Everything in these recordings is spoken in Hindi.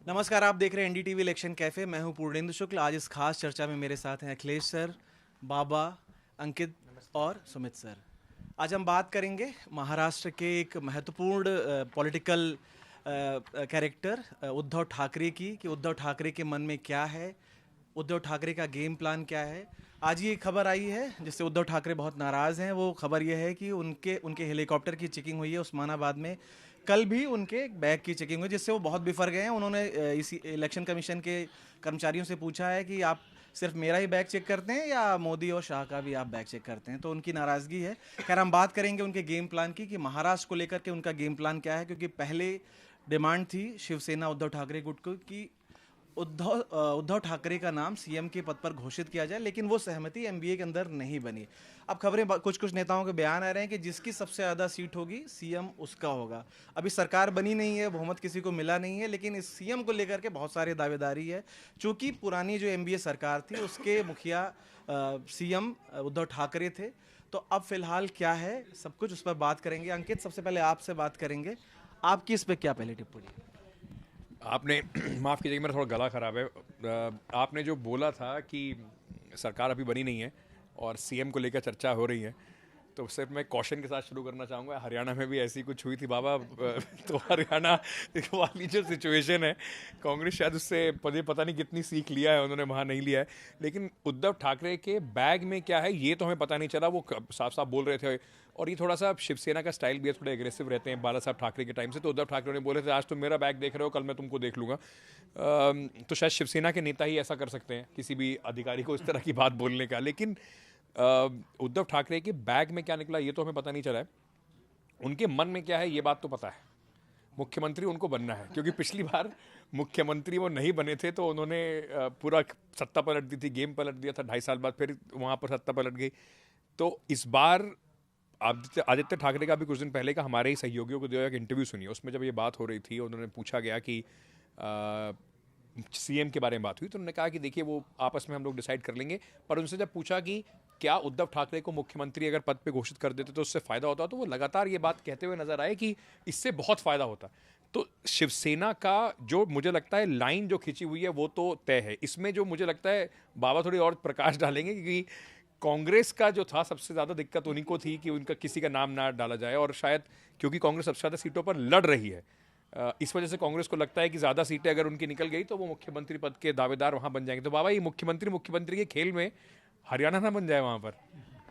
नमस्कार, आप देख रहे हैं एनडीटीवी इलेक्शन कैफे। मैं हूं पूर्णेंदु शुक्ल। आज इस खास चर्चा में मेरे साथ हैं अखिलेश सर, बाबा, अंकित और सुमित सर। आज हम बात करेंगे महाराष्ट्र के एक महत्वपूर्ण पॉलिटिकल कैरेक्टर उद्धव ठाकरे की, कि उद्धव ठाकरे के मन में क्या है, उद्धव ठाकरे का गेम प्लान क्या है। आज ये खबर आई है जिससे उद्धव ठाकरे बहुत नाराज़ हैं। वो खबर ये है कि उनके हेलीकॉप्टर की चेकिंग हुई है उस्मानाबाद में। कल भी उनके बैग की चेकिंग हुई जिससे वो बहुत बिफर गए हैं। उन्होंने इसी इलेक्शन कमीशन के कर्मचारियों से पूछा है कि आप सिर्फ मेरा ही बैग चेक करते हैं या मोदी और शाह का भी आप बैग चेक करते हैं, तो उनकी नाराज़गी है। खैर, हम बात करेंगे उनके गेम प्लान की कि महाराष्ट्र को लेकर के उनका गेम प्लान क्या है, क्योंकि पहले डिमांड थी शिवसेना उद्धव ठाकरे गुट को कि उद्धव ठाकरे का नाम सीएम के पद पर घोषित किया जाए, लेकिन वो सहमति एमबीए के अंदर नहीं बनी। अब खबरें कुछ नेताओं के बयान आ रहे हैं कि जिसकी सबसे ज़्यादा सीट होगी सीएम उसका होगा। अभी सरकार बनी नहीं है, बहुमत किसी को मिला नहीं है, लेकिन इस सीएम को लेकर के बहुत सारे दावेदारी है। चूंकि पुरानी जो एमबीए सरकार थी उसके मुखिया सीएम उद्धव ठाकरे थे, तो अब फिलहाल क्या है सब कुछ उस पर बात करेंगे। अंकित, सबसे पहले आपसे बात करेंगे, आपकी इस पर क्या पहले टिप्पणी? आपने माफ़ कीजिएगा, मेरा थोड़ा गला ख़राब है। आपने जो बोला था कि सरकार अभी बनी नहीं है और सीएम को लेकर चर्चा हो रही है, तो सिर्फ मैं क्वेश्चन के साथ शुरू करना चाहूँगा। हरियाणा में भी ऐसी कुछ हुई थी बाबा। तो हरियाणा वाली जो सिचुएशन है, कांग्रेस शायद उससे पता नहीं कितनी सीख लिया है, उन्होंने वहाँ नहीं लिया है। लेकिन उद्धव ठाकरे के बैग में क्या है ये तो हमें पता नहीं चला। वो साफ साफ बोल रहे थे, और ये थोड़ा सा शिवसेना का स्टाइल भी है, थोड़े एग्रेसिव रहते हैं बाला साहब ठाकरे के टाइम से। तो उद्धव ठाकरे ने बोले थे आज तुम मेरा बैग देख रहे हो, कल मैं तुमको देख लूँगा। तो शायद शिवसेना के नेता ही ऐसा कर सकते हैं, किसी भी अधिकारी को इस तरह की बात बोलने का। लेकिन उद्धव ठाकरे के बैग में क्या निकला ये तो हमें पता नहीं चला है। उनके मन में क्या है ये बात तो पता है, मुख्यमंत्री उनको बनना है। क्योंकि पिछली बार मुख्यमंत्री वो नहीं बने थे तो उन्होंने पूरा सत्ता पलट दी थी, गेम पलट दिया था। 2.5 साल बाद फिर वहाँ पर सत्ता पलट गई। तो इस बार आदित्य ठाकरे का भी कुछ दिन पहले का हमारे ही सहयोगियों को दिया एक इंटरव्यू सुनी, उसमें जब ये बात हो रही थी उन्होंने पूछा गया कि सीएम के बारे में बात हुई, तो उन्होंने कहा कि देखिए वो आपस में हम लोग डिसाइड कर लेंगे। पर उनसे जब पूछा कि क्या उद्धव ठाकरे को मुख्यमंत्री अगर पद पे घोषित कर देते तो उससे फ़ायदा होता, तो वो लगातार ये बात कहते हुए नजर आए कि इससे बहुत फ़ायदा होता। तो शिवसेना का जो मुझे लगता है लाइन जो खींची हुई है वो तो तय है। इसमें जो मुझे लगता है बाबा थोड़ी और प्रकाश डालेंगे, क्योंकि कांग्रेस का जो था सबसे ज़्यादा दिक्कत उन्हीं को थी कि उनका किसी का नाम ना डाला जाए। और शायद क्योंकि कांग्रेस सबसे ज़्यादा सीटों पर लड़ रही है, इस वजह से कांग्रेस को लगता है कि ज़्यादा सीटें अगर उनकी निकल गई तो वो मुख्यमंत्री पद के दावेदार वहाँ बन जाएंगे। तो बाबा ये मुख्यमंत्री के खेल में हरियाणा ना बन जाए वहाँ पर।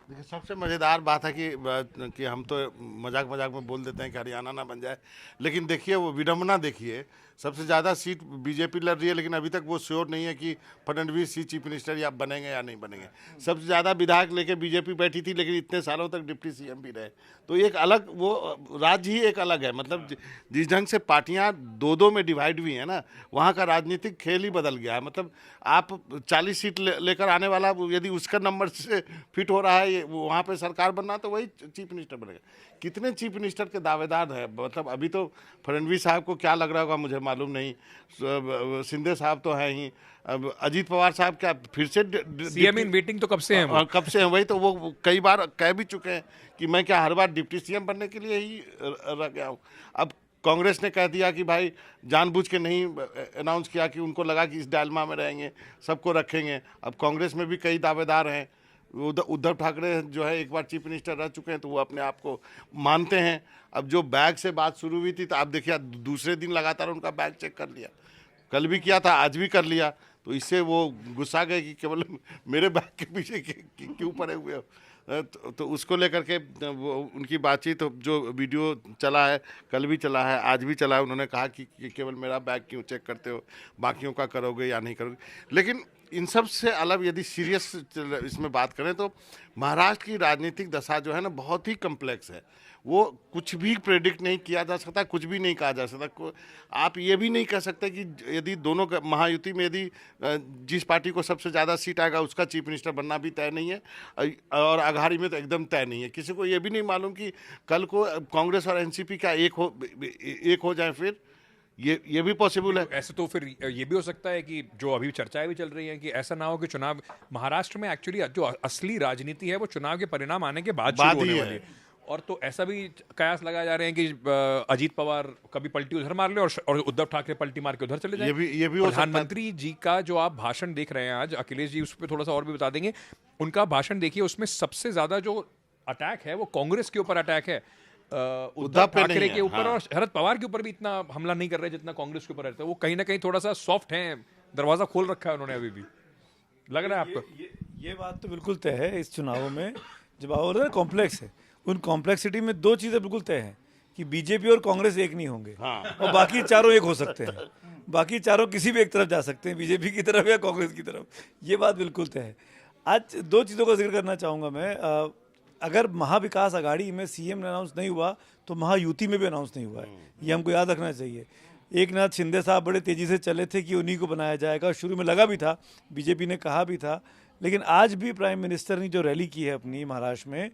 देखिए, सबसे मज़ेदार बात है कि हम तो मजाक मजाक में बोल देते हैं कि हरियाणा ना बन जाए, लेकिन देखिए वो विडम्बना देखिए। सबसे ज़्यादा सीट बीजेपी लड़ रही है, लेकिन अभी तक वो श्योर नहीं है कि फडणवीस ही चीफ मिनिस्टर या बनेंगे या नहीं बनेंगे। सबसे ज़्यादा विधायक लेके बीजेपी बैठी थी, लेकिन इतने सालों तक डिप्टी सीएम भी रहे। तो एक अलग वो राज्य ही एक अलग है। मतलब जिस ढंग से पार्टियां दो में डिवाइड हुई हैं ना, वहाँ का राजनीतिक खेल ही बदल गया है। मतलब आप 40 सीट लेकर आने वाला यदि उसका नंबर से फिट हो रहा है वहाँ पे सरकार बनना, तो वही चीफ मिनिस्टर बनेगा। कितने चीफ मिनिस्टर के दावेदार हैं? मतलब अभी तो फडणवीस साहब को क्या लग रहा होगा मुझे मालूम नहीं, शिंदे साहब तो हैं ही, अब अजीत पवार साहब क्या फिर से सीएम इन वेटिंग तो कब से हैं? कब से हैं वही तो वो कई बार कह भी चुके हैं कि मैं क्या हर बार डिप्टी सीएम बनने के लिए ही रह गया हूँ। अब कांग्रेस ने कह दिया कि भाई जानबूझ के नहीं अनाउंस किया, कि उनको लगा कि इस डायलमा में रहेंगे, सबको रखेंगे। अब कांग्रेस में भी कई दावेदार हैं। उद्धव ठाकरे जो है एक बार चीफ मिनिस्टर रह चुके हैं, तो वो अपने आप को मानते हैं। अब जो बैग से बात शुरू हुई थी, तो आप देखिए दूसरे दिन लगातार उनका बैग चेक कर लिया, कल भी किया था, आज भी कर लिया। तो इससे वो गुस्सा गए कि केवल मेरे बैग के पीछे क्यों पड़े हुए हो। तो उसको लेकर के वो उनकी बातचीत जो वीडियो चला है, कल भी चला है, आज भी चला है, उन्होंने कहा कि केवल मेरा बैग क्यों चेक करते हो, बाकियों का करोगे या नहीं करोगे। लेकिन इन सब से अलग यदि सीरियस इसमें बात करें तो महाराष्ट्र की राजनीतिक दशा जो है ना, बहुत ही कम्प्लेक्स है। वो कुछ भी प्रेडिक्ट नहीं किया जा सकता, कुछ भी नहीं कहा जा सकता। आप ये भी नहीं कह सकते कि यदि दोनों महायुति में यदि जिस पार्टी को सबसे ज़्यादा सीट आएगा उसका चीफ मिनिस्टर बनना भी तय नहीं है, और अघाड़ी में तो एकदम तय नहीं है। किसी को ये भी नहीं मालूम कि कल को कांग्रेस और एनसीपी क्या एक हो जाए, फिर ये भी पॉसिबल है। ऐसे तो फिर ये भी हो सकता है कि जो अभी चर्चाएं भी चल रही हैं कि ऐसा ना हो कि चुनाव महाराष्ट्र में एक्चुअली जो असली राजनीति है वो चुनाव के परिणाम आने के बाद शुरू होने वाली है। और तो ऐसा भी कयास लगाए जा रहे हैं कि अजीत पवार कभी पलटी उधर मार ले और उद्धव ठाकरे पलटी मार के उधर चले जाए। ये भी हो सकता है। प्रधानमंत्री जी का जो आप भाषण देख रहे हैं आज, अखिलेश जी उस पर थोड़ा सा और भी बता देंगे। उनका भाषण देखिए, उसमें सबसे ज्यादा जो अटैक है वो कांग्रेस के ऊपर अटैक है, उद्धव पे नहीं ठाकरे है, के ऊपर। हाँ। और शरद पवार के ऊपर भी इतना हमला नहीं कर रहे जितना कांग्रेस के ऊपर रहता है। वो कहीं ना कहीं थोड़ा सा सॉफ्ट है, दरवाजा खोल रखा है उन्होंने अभी भी। लग रहा है आपको? ये बात तो बिल्कुल तय है इस चुनावों में, जब आप बोल रहे हैं कॉम्प्लेक्स है, उन कॉम्प्लेक्सिटी में दो चीज़ें बिल्कुल तय हैं कि बीजेपी और कांग्रेस एक नहीं होंगे, और बाकी चारों एक हो सकते हैं। बाकी चारों किसी भी एक तरफ जा सकते हैं, बीजेपी की तरफ या कांग्रेस की तरफ, ये बात बिल्कुल तय है। आज दो चीज़ों का जिक्र करना चाहूँगा मैं। अगर महाविकास अघाड़ी में सीएम ने अनाउंस नहीं हुआ तो महायुति में भी अनाउंस नहीं हुआ है, ये हमको याद रखना चाहिए। एक नाथ शिंदे साहब बड़े तेज़ी से चले थे कि उन्हीं को बनाया जाएगा, शुरू में लगा भी था, बीजेपी ने कहा भी था, लेकिन आज भी प्राइम मिनिस्टर ने जो रैली की है अपनी महाराष्ट्र में,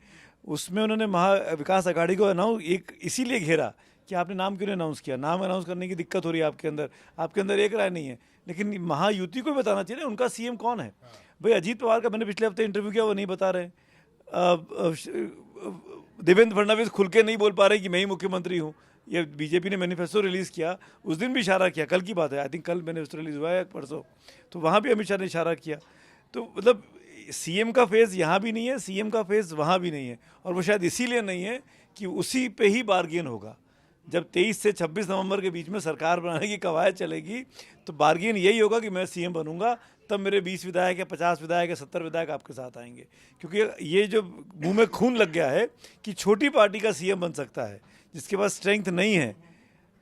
उसमें उन्होंने महाविकास अघाड़ी को अनाउंस एक इसीलिए घेरा कि आपने नाम क्यों नहीं अनाउंस किया। नाम अनाउंस करने की दिक्कत हो रही है आपके अंदर एक राय नहीं है, लेकिन महायुति को बताना चाहिए उनका सीएम कौन है। भाई अजीत पवार का मैंने पिछले हफ्ते इंटरव्यू किया, वो नहीं बता रहे। देवेंद्र फडणवीस खुल के नहीं बोल पा रहे कि मैं ही मुख्यमंत्री हूँ। ये बीजेपी ने मैनिफेस्टो रिलीज़ किया, उस दिन भी इशारा किया, कल की बात है, आई थिंक कल मैनिफेस्टो रिलीज़ हुआ है परसों, तो वहाँ भी अमित शाह ने इशारा किया। तो मतलब सीएम का फेज़ यहाँ भी नहीं है, सीएम का फेज़ वहाँ भी नहीं है, और वो शायद इसीलिए नहीं है कि उसी पे ही बार्गेन होगा। जब 23 से 26 नवंबर के बीच में सरकार बनाने की कवायद चलेगी तो बार्गेन यही होगा कि मैं सीएम बनूंगा, तब मेरे 20 विधायक या 50 विधायक या 70 विधायक आपके साथ आएंगे। क्योंकि ये जो मुंह में खून लग गया है कि छोटी पार्टी का सीएम बन सकता है जिसके पास स्ट्रेंथ नहीं है,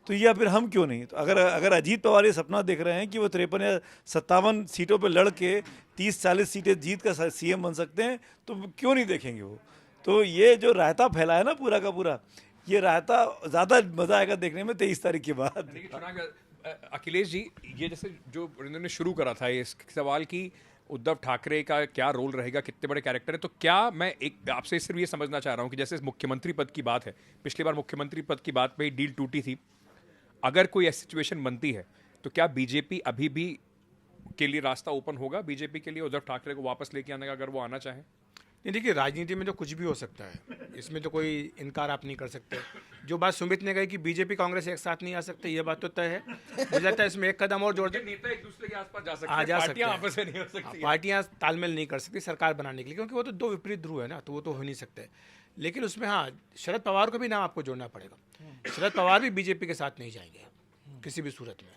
तो या फिर हम क्यों नहीं। तो अगर अजीत पवार ये सपना देख रहे हैं कि वो 53 या 57 सीटों पर लड़ के 30-40 सीटें जीत कर सीएम बन सकते हैं, तो क्यों नहीं देखेंगे वो। तो ये जो रायता फैला है ना पूरा का पूरा, ये रायता ज़्यादा मज़ा आएगा देखने में 23 तारीख के बाद। अखिलेश जी, ये जैसे जो इन्होंने शुरू करा था इस सवाल की उद्धव ठाकरे का क्या रोल रहेगा, कितने बड़े कैरेक्टर है, तो क्या मैं एक आपसे सिर्फ ये समझना चाह रहा हूँ कि जैसे मुख्यमंत्री पद की बात है, पिछली बार मुख्यमंत्री पद की बात पे डील टूटी थी, अगर कोई ऐसी सिचुएशन बनती है तो क्या बीजेपी अभी भी के लिए रास्ता ओपन होगा बीजेपी के लिए उद्धव ठाकरे को वापस लेके आने का, अगर वो आना चाहें? नहीं, देखिए राजनीति में तो कुछ भी हो सकता है, इसमें तो कोई इनकार आप नहीं कर सकते। जो बात सुमित ने कही कि बीजेपी कांग्रेस एक साथ नहीं आ सकते, ये बात तो तय है। मुझे लगता है इसमें एक कदम और जोड़ दे, नेता एक दूसरे के आसपास जा सकते आ हैं, जा पार्टियां सकते हैं। आपस में नहीं हो सकती। पार्टियां तालमेल नहीं कर सकती सरकार बनाने के लिए, क्योंकि वो तो दो विपरीत ध्रुव है ना, तो वो तो हो नहीं सकते। लेकिन उसमें हाँ, शरद पवार को भी नाम आपको जोड़ना पड़ेगा। शरद पवार भी बीजेपी के साथ नहीं जाएंगे किसी भी सूरत में,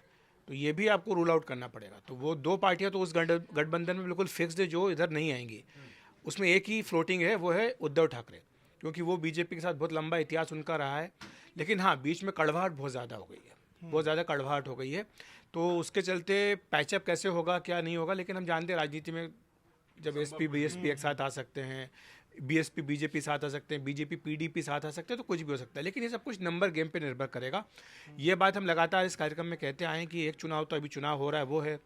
तो ये भी आपको रूल आउट करना पड़ेगा। तो वो दो पार्टियां तो उस गठबंधन में बिल्कुल फिक्स्ड है जो इधर नहीं आएंगी। उसमें एक ही फ्लोटिंग है, वो है उद्धव ठाकरे, क्योंकि वो बीजेपी के साथ बहुत लंबा इतिहास उनका रहा है। लेकिन हाँ, बीच में कड़वाहट बहुत ज़्यादा हो गई है, बहुत ज़्यादा कड़वाहट हो गई है, तो उसके चलते पैचअप कैसे होगा क्या नहीं होगा। लेकिन हम जानते हैं राजनीति में जब एसपी बीएसपी एक साथ आ सकते हैं, बीएसपी बीजेपी साथ आ सकते हैं, बीजेपी पीडीपी साथ आ सकते हैं, तो कुछ भी हो सकता है। लेकिन ये सब कुछ नंबर गेम पे निर्भर करेगा। ये बात हम लगातार इस कार्यक्रम में कहते आए हैं कि एक चुनाव तो अभी चुनाव हो रहा है वो है,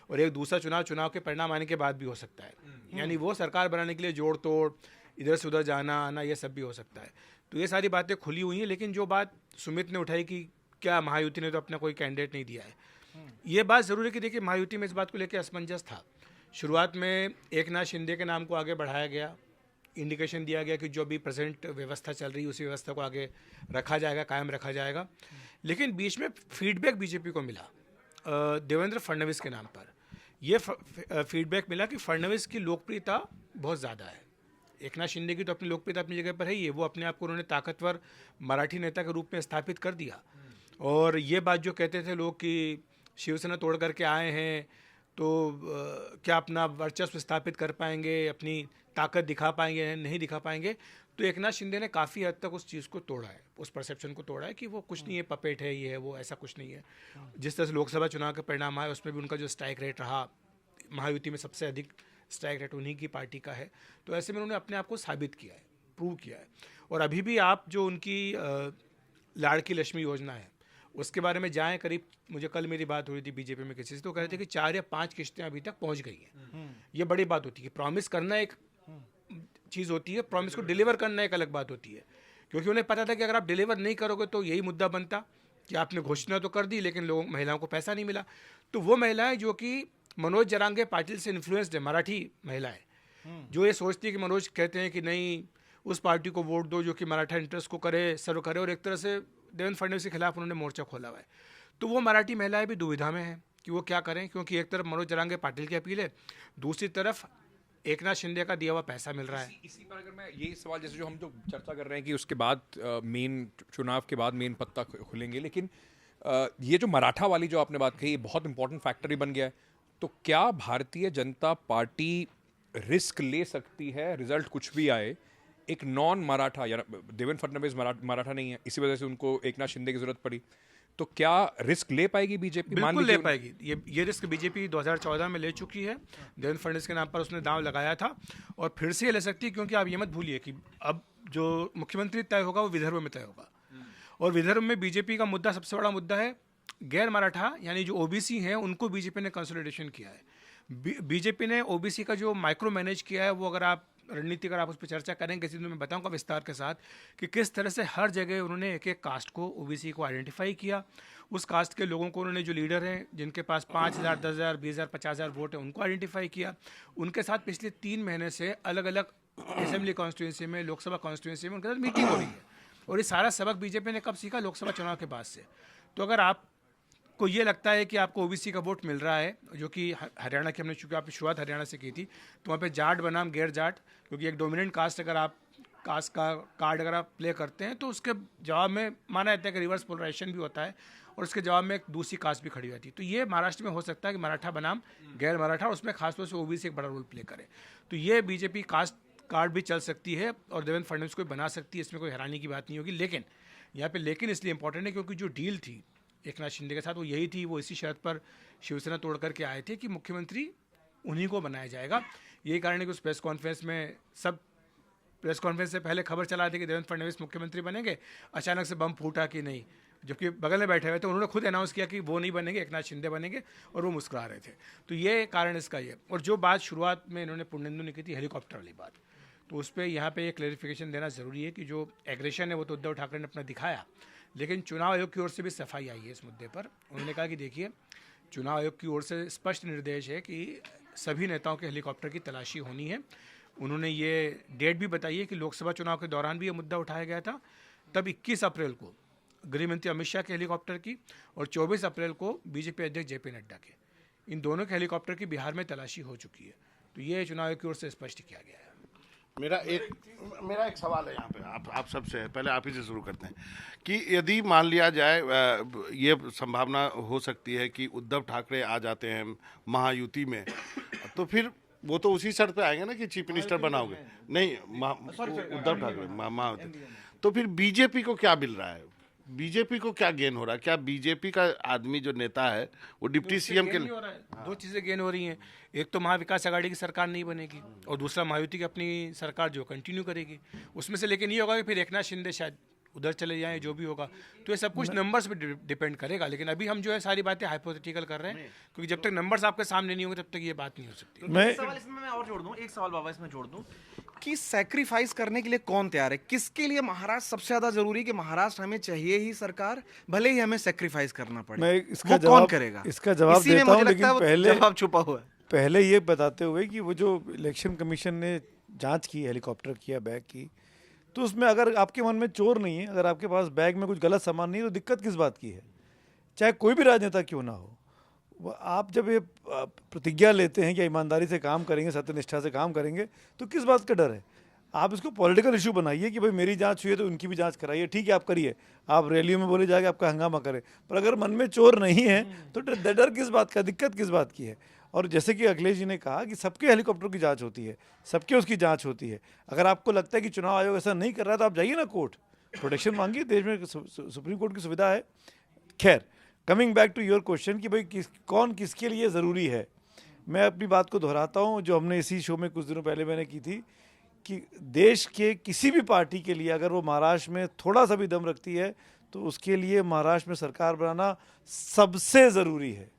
और एक दूसरा चुनाव के परिणाम आने के बाद भी हो सकता है। यानी वो सरकार बनाने के लिए जोड़ तोड़, इधर से उधर जाना आना, ये सब भी हो सकता है। तो ये सारी बातें खुली हुई हैं। लेकिन जो बात सुमित ने उठाई कि क्या महायुति ने तो अपना कोई कैंडिडेट नहीं दिया है, ये बात ज़रूर है कि देखिए महायुति में इस बात को लेकर असमंजस था। शुरुआत में एक नाथ शिंदे के नाम को आगे बढ़ाया गया, इंडिकेशन दिया गया कि जो भी प्रेजेंट व्यवस्था चल रही है उसी व्यवस्था को आगे रखा जाएगा, कायम रखा जाएगा। लेकिन बीच में फीडबैक बीजेपी को मिला देवेंद्र फडणवीस के नाम पर। ये फीडबैक मिला कि फडणवीस की लोकप्रियता बहुत ज़्यादा है। एक नाथ शिंदे की तो अपनी लोकप्रियता अपनी जगह पर है ही है, वो अपने आप को उन्होंने ताकतवर मराठी नेता के रूप में स्थापित कर दिया। और ये बात जो कहते थे लोग कि शिवसेना तोड़ करके आए हैं तो क्या अपना वर्चस्व स्थापित कर पाएंगे, अपनी ताकत दिखा पाएंगे, नहीं दिखा पाएंगे, तो एक नाथ शिंदे ने काफ़ी हद तक उस चीज़ को तोड़ा है, उस परसेप्शन को तोड़ा है कि वो कुछ नहीं है, पपेट है, ये है वो, ऐसा कुछ नहीं है। जिस तरह से लोकसभा चुनाव के परिणाम आए उसमें भी उनका जो स्ट्राइक रेट रहा, महायुति में सबसे अधिक स्ट्राइक रेट उन्हीं की पार्टी का है। तो ऐसे में उन्होंने अपने आप को साबित किया है, प्रूव किया है। और अभी भी आप जो उनकी लाड़की लक्ष्मी योजना है उसके बारे में जाएं, करीब मुझे कल मेरी बात हो रही थी बीजेपी में किसी से, तो कह रहे थे कि 4 या 5 किस्तें अभी तक पहुंच गई हैं। ये बड़ी बात होती है। प्रॉमिस करना एक चीज़ होती है, प्रॉमिस को डिलीवर करना एक अलग बात होती है। क्योंकि उन्हें पता था कि अगर आप डिलीवर नहीं करोगे तो यही मुद्दा बनता कि आपने घोषणा तो कर दी लेकिन लोगों महिलाओं को पैसा नहीं मिला। तो वो महिलाएं जो कि मनोज जरांगे पाटिल से इन्फ्लुएंस्ड है, मराठी महिलाएं, जो ये सोचती है कि मनोज कहते हैं कि नहीं उस पार्टी को वोट दो जो कि मराठा इंटरेस्ट को करे, सर्व करे, और एक तरह से देवेंद्र फडणवीस के खिलाफ उन्होंने मोर्चा खोला हुआ है। तो वो मराठी महिलाएं भी दुविधा में हैं कि वो क्या करें, क्योंकि एक तरफ मनोज जरांगे पाटिल की अपील है, दूसरी तरफ एकनाथ शिंदे का दिया हुआ पैसा मिल रहा है। इसी पर अगर मैं यही सवाल, जैसे जो हम तो चर्चा कर रहे हैं कि उसके बाद मेन चुनाव के बाद मेन पत्ता खुलेंगे, लेकिन ये जो मराठा वाली जो आपने बात कही, ये बहुत इंपॉर्टेंट फैक्टर ही बन गया है। तो क्या भारतीय जनता पार्टी रिस्क ले सकती है, रिजल्ट कुछ भी आए, एक नॉन मराठा, या देवेंद्र फडणवीस मराठा नहीं है, इसी वजह से उनको एकनाथ शिंदे की जरूरत पड़ी, तो क्या रिस्क ले पाएगी बीजेपी? बिल्कुल ले पाएगी। ये रिस्क बीजेपी 2014 में ले चुकी है, देवेंद्र फडणवीस के नाम पर उसने दांव लगाया था, और फिर से ये ले सकती है, क्योंकि आप ये मत भूलिए कि अब जो मुख्यमंत्री तय होगा वो विदर्भ में तय होगा, और विदर्भ में बीजेपी का मुद्दा, सबसे बड़ा मुद्दा है गैर मराठा, यानी जो ओबीसी हैं उनको बीजेपी ने कंसोलिडेशन किया है। बीजेपी ने ओबीसी का जो माइक्रो मैनेज किया है, वो अगर आप रणनीति, अगर आप उस पर चर्चा करेंगे किसी दिन, मैं बताऊंगा विस्तार के साथ कि किस तरह से हर जगह उन्होंने एक एक कास्ट को, ओबीसी को आइडेंटिफाई किया, उस कास्ट के लोगों को उन्होंने, जो लीडर हैं जिनके पास 5,000, 10,000, 20,000, 50,000 वोट है, उनको आइडेंटिफाई किया। उनके साथ पिछले 3 महीने से अलग अलग असेंबली कॉन्स्टिट्यूंसी में, लोकसभा कॉन्स्टिट्यूंसी में उनके साथ मीटिंग हो रही है, और ये सारा सबक बीजेपी ने कब सीखा? लोकसभा चुनाव के बाद से। तो अगर आपको ये लगता है कि आपको ओबीसी का वोट मिल रहा है, जो कि हरियाणा की, हमने चूँकि आपकी शुरुआत हरियाणा से की थी, तो वहाँ पे जाट बनाम गैर जाट, क्योंकि एक डोमिनेंट कास्ट अगर आप कास्ट का कार्ड अगर आप प्ले करते हैं, तो उसके जवाब में माना जाता है कि रिवर्स पोलराइजेशन भी होता है, और उसके जवाब में एक दूसरी कास्ट भी खड़ी होती है। तो ये महाराष्ट्र में हो सकता है कि मराठा बनाम गैर मराठा, उसमें खासतौर से ओबीसी एक बड़ा रोल प्ले करे। तो ये बीजेपी कास्ट कार्ड भी चल सकती है, और देवेंद्र फडणवीस को बना सकती है, इसमें कोई हैरानी की बात नहीं होगी। लेकिन यहाँ पे लेकिन इसलिए इंपॉर्टेंट है क्योंकि जो डील थी एकनाथ शिंदे के साथ, वो यही थी, वो इसी शर्त पर शिवसेना तोड़ करके आए थे कि मुख्यमंत्री उन्हीं को बनाया जाएगा। यही कारण है कि उस प्रेस कॉन्फ्रेंस में, सब प्रेस कॉन्फ्रेंस से पहले खबर चला थी कि देवेंद्र फडणवीस मुख्यमंत्री बनेंगे, अचानक से बम फूटा कि नहीं, जबकि बगल में बैठे हुए थे, उन्होंने खुद अनाउंस किया कि वो नहीं बनेंगे, एकनाथ शिंदे बनेंगे, और वो मुस्कुरा रहे थे। तो ये कारण इसका ये। और जो बात शुरुआत में इन्होंने पुरनेंदु ने की थी, हेलीकॉप्टर वाली बात, तो उस पर यहाँ पे एक क्लैरिफिकेशन देना ज़रूरी है कि जो एग्रेशन है वो तो उद्धव ठाकरे ने अपना दिखाया, लेकिन चुनाव आयोग की ओर से भी सफाई आई है इस मुद्दे पर। उन्होंने कहा कि देखिए, चुनाव आयोग की ओर से स्पष्ट निर्देश है कि सभी नेताओं के हेलीकॉप्टर की तलाशी होनी है। उन्होंने ये डेट भी बताई है कि लोकसभा चुनाव के दौरान भी ये मुद्दा उठाया गया था, तब 21 अप्रैल को गृह मंत्री अमित शाह के हेलीकॉप्टर की, और 24 अप्रैल को बीजेपी अध्यक्ष जेपी नड्डा के, इन दोनों के हेलीकॉप्टर की बिहार में तलाशी हो चुकी है। तो ये चुनाव आयोग की ओर से स्पष्ट किया गया है। मेरा एक सवाल है यहाँ पे, आप सबसे पहले आप ही से शुरू करते हैं कि यदि मान लिया जाए, ये संभावना हो सकती है कि उद्धव ठाकरे आ जाते हैं महायुति में, तो फिर वो तो उसी शर्त पे आएंगे ना कि चीफ मिनिस्टर बनाओगे, नहीं उद्धव ठाकरे महायुति, तो फिर बीजेपी को क्या मिल रहा है? बीजेपी को क्या गेन हो रहा है? क्या बीजेपी का आदमी जो नेता है वो डिप्टी सीएम के लिए? दो चीज़ें गेन हो रही हैं, एक तो महाविकास आघाड़ी की सरकार नहीं बनेगी, और दूसरा महायुति की अपनी सरकार जो कंटिन्यू करेगी उसमें से। लेकिन ये होगा कि फिर एकनाथ शिंदे शायद उधर चले जाएं, जो भी होगा, तो ये सब कुछ नंबर्स पे डिपेंड करेगा। लेकिन अभी हम जो है सारी बातें हाइपोथेटिकल कर रहे हैं, क्योंकि जब तक नंबर्स आपके सामने नहीं होंगे तब तक ये बात नहीं हो सकती। एक सवाल इसमें मैं और जोड़ दूं, एक सवाल बाबा इसमें जोड़ दूं कि सैक्रिफाइस करने के लिए कौन तैयार है? किसके लिए महाराष्ट्र सबसे ज्यादा जरूरी है कि महाराष्ट्र हमें चाहिए ही सरकार, भले ही हमें सैक्रिफाइस करना पड़े? मैं इसका वो जवाब कौन करेगा? इसका जवाब इसी में देता मुझे हूं, लगता है लेकिन वो पहले जवाब छुपा हुआ है। पहले ये बताते हुए कि वो जो इलेक्शन कमीशन ने जांच की, हेलीकॉप्टर की या बैग की, तो उसमें अगर आपके मन में चोर नहीं है, अगर आपके पास बैग में कुछ गलत सामान नहीं है, तो दिक्कत किस बात की है? चाहे कोई भी राजनेता क्यों ना हो, आप जब ये प्रतिज्ञा लेते हैं कि ईमानदारी से काम करेंगे, सत्यनिष्ठा से काम करेंगे, तो किस बात का डर है? आप इसको पॉलिटिकल इशू बनाइए कि भाई मेरी जांच हुई है तो उनकी भी जांच कराइए, ठीक है, आप करिए, आप रैलियों में बोले जाके आपका हंगामा करें, पर अगर मन में चोर नहीं है तो डर किस बात का, दिक्कत किस बात की है? और जैसे कि अखिलेश जी ने कहा कि सबके हेलीकॉप्टर की जांच होती है, सबके उसकी जांच होती है। अगर आपको लगता है कि चुनाव आयोग ऐसा नहीं कर रहा है तो आप जाइए ना कोर्ट, प्रोटेक्शन मांगिए, देश में सुप्रीम कोर्ट की सुविधा है। खैर, coming back to your question कि भाई कौन किसके लिए ज़रूरी है, मैं अपनी बात को दोहराता हूँ जो हमने इसी शो में कुछ दिनों पहले मैंने की थी कि देश के किसी भी पार्टी के लिए अगर वो महाराष्ट्र में थोड़ा सा भी दम रखती है तो उसके लिए महाराष्ट्र में सरकार बनाना सबसे ज़रूरी है।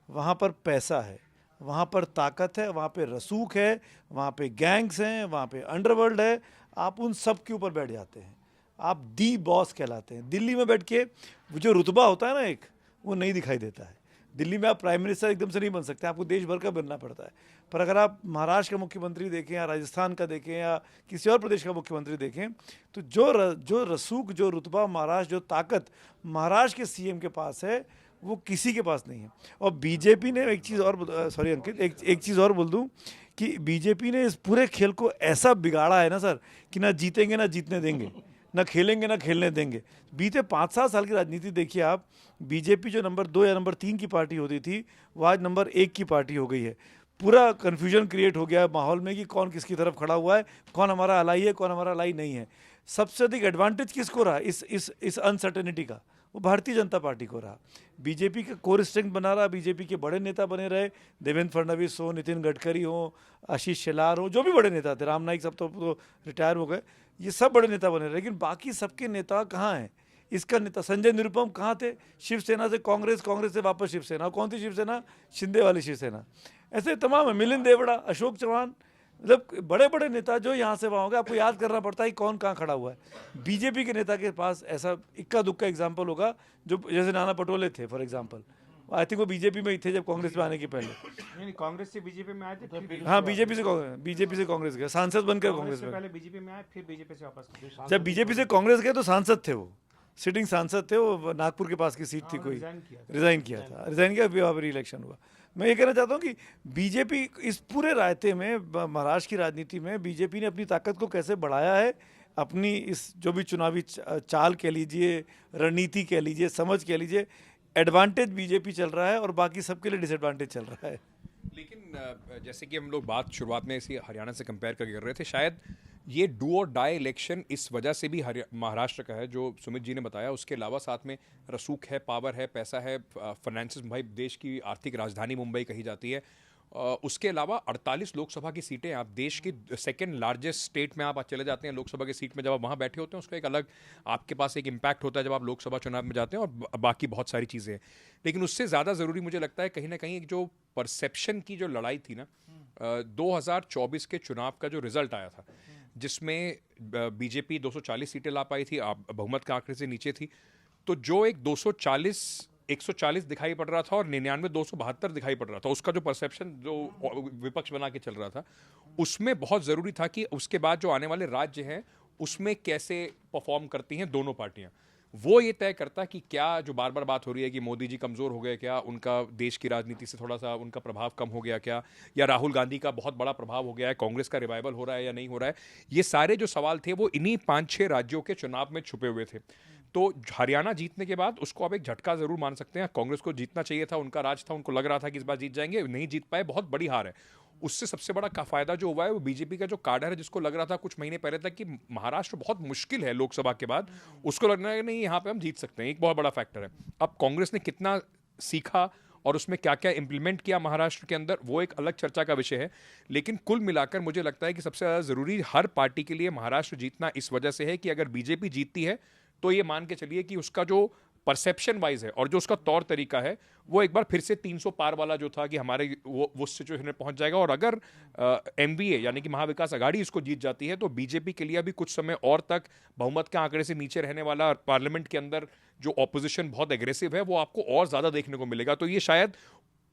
वहाँ पर पैसा है, वहाँ पर ताकत है, वहाँ पे रसूख है, वहाँ पे गैंग्स हैं, वहाँ पे अंडरवर्ल्ड है, आप उन सब के ऊपर बैठ जाते हैं, आप दी बॉस कहलाते हैं। दिल्ली में बैठ के वो जो रुतबा होता है ना एक, वो नहीं दिखाई देता है। दिल्ली में आप प्राइम मिनिस्टर एकदम से नहीं बन सकते, आपको देश भर का बनना पड़ता है। पर अगर आप महाराष्ट्र का मुख्यमंत्री देखें या राजस्थान का देखें या किसी और प्रदेश का मुख्यमंत्री देखें, तो जो रसूख, जो रुतबा महाराष्ट्र, जो ताकत महाराष्ट्र के सीएम के पास है, वो किसी के पास नहीं है। और बीजेपी ने एक चीज़ और, सॉरी अंकित, एक चीज़ और बोल दूं कि बीजेपी ने इस पूरे खेल को ऐसा बिगाड़ा है ना सर, कि ना जीतेंगे ना जीतने देंगे, ना खेलेंगे ना खेलने देंगे। बीते 5-7 साल की राजनीति देखिए आप, बीजेपी जो नंबर 2 या नंबर 3 की पार्टी होती थी, वो आज नंबर 1 की पार्टी हो गई है। पूरा कन्फ्यूजन क्रिएट हो गया है माहौल में कि कौन किसकी तरफ खड़ा हुआ है, कौन हमारा अलाई है, कौन हमारा अलाई नहीं है। सबसे अधिक एडवांटेज किसको रहा इस अनसर्टेनिटी का? वो भारतीय जनता पार्टी को रहा। बीजेपी का कोर स्ट्रेंथ बना रहा, बीजेपी के बड़े नेता बने रहे, देवेंद्र फडणवीस हो, नितिन गडकरी हो, आशीष शेलार हो, जो भी बड़े नेता थे, राम नाईक सब तो रिटायर हो गए, ये सब बड़े नेता बने रहे। लेकिन बाकी सबके नेता कहाँ हैं? इसका नेता संजय निरुपम कहाँ थे? शिवसेना से कांग्रेस, कांग्रेस से वापस शिवसेना। कौन थी शिवसेना? शिंदे वाली शिवसेना। ऐसे तमाम है, मिलिंद देवड़ा, अशोक चौहान, मतलब बड़े बड़े नेता जो यहाँ से वहाँ हो गए। आपको याद करना पड़ता है कि कौन कहाँ खड़ा हुआ है। बीजेपी के नेता के पास ऐसा इक्का दुक्का एग्जाम्पल होगा, जो जैसे नाना पटोले थे फॉर एग्जाम्पल। आई थिंक वो बीजेपी में ही थे जब कांग्रेस में आने के पहले। नहीं, कांग्रेस से बीजेपी में आए थे, फिर हाँ, बीजेपी से कांग्रेस गए, सांसद बनकर कांग्रेस में। पहले बीजेपी में आए, फिर बीजेपी से वापस। जब बीजेपी से कांग्रेस गए तो सांसद थे, वो सिटिंग सांसद थे, वो नागपुर के पास की सीट थी, कोई रिजाइन किया था, रिजाइन किया, फिर री इलेक्शन हुआ। मैं ये कहना चाहता हूँ कि बीजेपी इस पूरे रायते में, महाराष्ट्र की राजनीति में बीजेपी ने अपनी ताकत को कैसे बढ़ाया है, अपनी इस जो भी चुनावी चाल कह लीजिए, रणनीति कह लीजिए, समझ कह लीजिए, एडवांटेज बीजेपी चल रहा है और बाकी सबके लिए डिसएडवांटेज चल रहा है। लेकिन जैसे कि हम लोग बात शुरुआत में इसी हरियाणा से कंपेयर कर रहे थे, शायद ये डू और डाई इलेक्शन इस वजह से भी महाराष्ट्र का है, जो सुमित जी ने बताया। उसके अलावा साथ में रसूख है, पावर है, पैसा है, फाइनेंसिस, भाई देश की आर्थिक राजधानी मुंबई कही जाती है। उसके अलावा 48 लोकसभा की सीटें, आप देश की सेकंड लार्जेस्ट स्टेट में आप चले जाते हैं लोकसभा की सीट में, जब आप वहाँ बैठे होते हैं उसका एक अलग आपके पास एक इम्पैक्ट होता है जब आप लोकसभा चुनाव में जाते हैं, और बाकी बहुत सारी चीज़ें हैं। लेकिन उससे ज़्यादा ज़रूरी मुझे लगता है कहीं ना कहीं एक जो परसेप्शन की जो लड़ाई थी ना, 2024 के चुनाव का जो रिजल्ट आया था, जिसमें बीजेपी 240 सीटें ला पाई थी, बहुमत के आंकड़े से नीचे थी, तो जो एक 140 दिखाई पड़ रहा था और 99 272 दिखाई पड़ रहा था, उसका जो परसेप्शन जो विपक्ष बना के चल रहा था, उसमें बहुत ज़रूरी था कि उसके बाद जो आने वाले राज्य हैं उसमें कैसे परफॉर्म करती हैं दोनों पार्टियां। वो ये तय करता कि क्या, जो बार बार बात हो रही है कि मोदी जी कमज़ोर हो गए क्या, उनका देश की राजनीति से थोड़ा सा उनका प्रभाव कम हो गया क्या, या राहुल गांधी का बहुत बड़ा प्रभाव हो गया है, कांग्रेस का रिवाइवल हो रहा है या नहीं हो रहा है, ये सारे जो सवाल थे वो इन्हीं 5-6 राज्यों के चुनाव में छुपे हुए थे। तो हरियाणा जीतने के बाद उसको आप एक झटका जरूर मान सकते हैं। कांग्रेस को जीतना चाहिए था, उनका राज था, उनको लग रहा था कि इस बार जीत जाएंगे, नहीं जीत पाए, बहुत बड़ी हार है। उससे सबसे बड़ा का फायदा जो हुआ है वो बीजेपी का जो काडर है, जिसको लग रहा था कुछ महीने पहले तक कि महाराष्ट्र बहुत मुश्किल है लोकसभा के बाद, उसको लगना है नहीं यहाँ पे हम जीत सकते हैं, एक बहुत बड़ा फैक्टर है। अब कांग्रेस ने कितना सीखा और उसमें क्या क्या इंप्लीमेंट किया महाराष्ट्र के अंदर, वो एक अलग चर्चा का विषय है। लेकिन कुल मिलाकर मुझे लगता है कि सबसे ज़्यादा ज़रूरी हर पार्टी के लिए महाराष्ट्र जीतना इस वजह से है कि अगर बीजेपी जीतती है तो ये मान के चलिए कि उसका जो परसेप्शन वाइज है और जो उसका तौर तरीका है वो एक बार फिर से 300 पार वाला जो था कि हमारे वो सिचुएशन में पहुंच जाएगा। और अगर एमवीए यानी कि महाविकास अघाड़ी इसको जीत जाती है तो बीजेपी के लिए अभी कुछ समय और तक बहुमत के आंकड़े से नीचे रहने वाला, पार्लियामेंट के अंदर जो ऑपोजिशन बहुत एग्रेसिव है वो आपको और ज़्यादा देखने को मिलेगा। तो ये शायद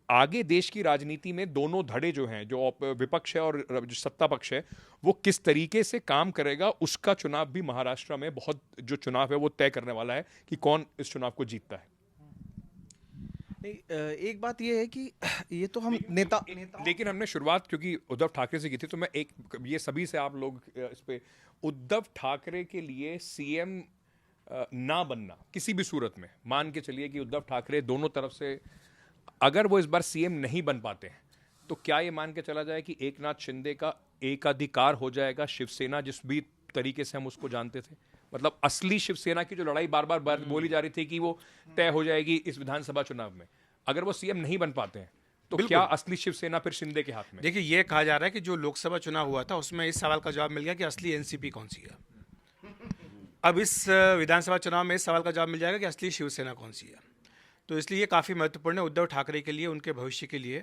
आगे देश की राजनीति में दोनों धड़े जो हैं, जो विपक्ष है और जो सत्ता पक्ष है, वो किस तरीके से काम करेगा, उसका चुनाव भी महाराष्ट्र में बहुत जो चुनाव है वो तय करने वाला है कि कौन इस चुनाव को जीतता है। एक बात ये है कि ये तो हम नेता लेकिन हमने शुरुआत क्योंकि उद्धव ठाकरे से की थी, तो मैं एक ये सभी से आप लोग इस पे, उद्धव ठाकरे के लिए सीएम ना बनना किसी भी सूरत में, मान के चलिए कि उद्धव ठाकरे दोनों तरफ से अगर वो इस बार सीएम नहीं बन पाते हैं तो क्या ये मान के चला जाए कि एकनाथ शिंदे का एकाधिकार हो जाएगा शिवसेना जिस भी तरीके से हम उसको जानते थे? मतलब असली शिवसेना की जो लड़ाई बार बार बोली जा रही थी कि वो तय हो जाएगी इस विधानसभा चुनाव में, अगर वो सीएम नहीं बन पाते हैं तो क्या असली शिवसेना फिर शिंदे के हाथ में? देखिए, ये कहा जा रहा है कि जो लोकसभा चुनाव हुआ था उसमें इस सवाल का जवाब मिल गया कि असली एनसीपी कौन सी है। अब इस विधानसभा चुनाव में इस सवाल का जवाब मिल जाएगा कि असली शिवसेना कौन सी है। तो इसलिए ये काफ़ी महत्वपूर्ण है उद्धव ठाकरे के लिए, उनके भविष्य के लिए।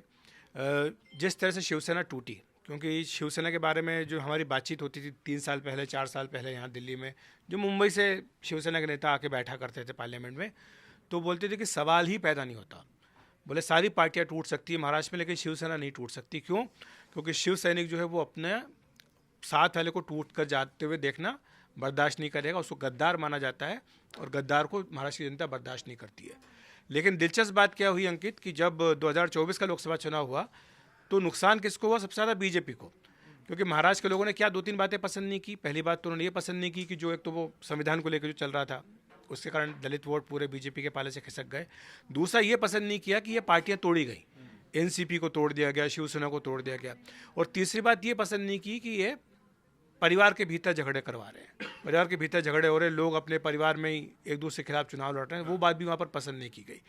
जिस तरह से शिवसेना टूटी, क्योंकि शिवसेना के बारे में जो हमारी बातचीत होती थी 3 साल पहले 4 साल पहले यहाँ दिल्ली में, जो मुंबई से शिवसेना के नेता आके बैठा करते थे पार्लियामेंट में, तो बोलते थे कि सवाल ही पैदा नहीं होता। बोले सारी पार्टियां टूट सकती है महाराष्ट्र में, लेकिन शिवसेना नहीं टूट सकती। क्यों? क्योंकि शिव सैनिक जो है वो अपने साथ वाले को टूट कर जाते हुए देखना बर्दाश्त नहीं करेगा, उसको गद्दार माना जाता है और गद्दार को महाराष्ट्र की जनता बर्दाश्त नहीं करती है। लेकिन दिलचस्प बात क्या हुई अंकित कि जब 2024 का लोकसभा चुनाव हुआ तो नुकसान किसको हुआ? सबसे ज़्यादा बीजेपी को, क्योंकि महाराष्ट्र के लोगों ने क्या 2-3 बातें पसंद नहीं की। पहली बात तो उन्होंने ये पसंद नहीं की कि जो एक तो वो संविधान को लेकर जो चल रहा था उसके कारण दलित वोट पूरे बीजेपी के पाले से खिसक गए। दूसरा ये पसंद नहीं किया कि ये पार्टियां तोड़ी गई, एनसीपी को तोड़ दिया गया, शिवसेना को तोड़ दिया गया। और तीसरी बात ये पसंद नहीं की कि ये परिवार के भीतर झगड़े करवा रहे हैं, परिवार के भीतर झगड़े हो रहे हैं, लोग अपने परिवार में ही एक दूसरे के खिलाफ चुनाव लड़ रहे हैं, वो बात भी वहाँ पर पसंद नहीं की गई।